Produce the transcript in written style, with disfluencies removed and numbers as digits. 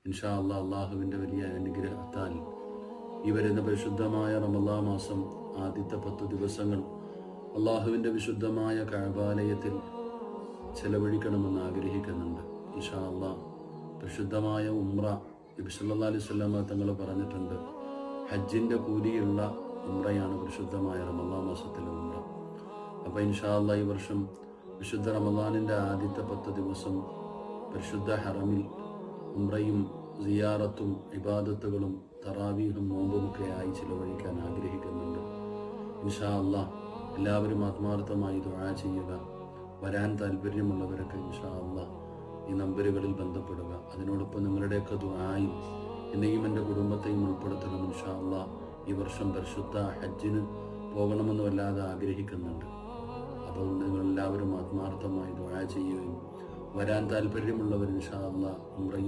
ഇൻഷാ അല്ലാഹ് അള്ളാഹുവിൻ്റെ വലിയ അനുഗ്രഹത്താൽ ഈ വരുന്ന പരിശുദ്ധമായ റമളാൻ മാസം ആദ്യത്തെ 10 ദിവസങ്ങൾ അള്ളാഹുവിൻ്റെ വിശുദ്ധമായ കഅബാലയത്തിൽ ചെലവഴിക്കണമെന്ന് ആഗ്രഹിക്കുന്നുണ്ട്. ഇൻഷാ അല്ലാഹ് പരിശുദ്ധമായ ഉംറ നബി സല്ലല്ലാഹു അലൈഹി വസല്ലം തങ്ങൾ പറഞ്ഞിട്ടുണ്ട്, ഹജ്ജിൻ്റെ കൂലിയുള്ള ഉംറയാണ് പരിശുദ്ധമായ റമളാൻ മാസത്തിലെ ഉംറ. അപ്പോൾ ഇൻഷാ അല്ലാഹ് ഈ വർഷം വിശുദ്ധ റമളാനിൻ്റെ ആദ്യത്തെ 10 ദിവസം പരിശുദ്ധ ഹറമിൽ ഉംറയും സിയാറത്തും ഇബാദത്തുകളും തറാവീഹും നോമ്പുമൊക്കെ ആയി ചിലവഴിക്കാൻ ആഗ്രഹിക്കുന്നുണ്ട്. ഇൻഷാ അല്ലാഹ് എല്ലാവരും ആത്മാർത്ഥമായി ദുആ ചെയ്യുക. വരാൻ താല്പര്യമുള്ളവരൊക്കെ ഇൻഷാ അല്ലാഹ് ഈ നമ്പറുകളിൽ ബന്ധപ്പെടുക. അതിനോടൊപ്പം നിങ്ങളുടെയൊക്കെ ദുആയിൽ എന്നെയും എൻ്റെ കുടുംബത്തെയും ഉൾപ്പെടുത്തണം. ഇൻഷാ അല്ലാഹ് ഈ വർഷം പരിശുദ്ധ ഹജ്ജിന് പോകണമെന്ന് വല്ലാതെ ആഗ്രഹിക്കുന്നുണ്ട്. അപ്പോൾ നിങ്ങളെല്ലാവരും ആത്മാർത്ഥമായി ദുആ ചെയ്യുകയും വരാൻ താല്പര്യമുള്ളവർ ഇൻഷാ അല്ലാഹ് ഉംറയും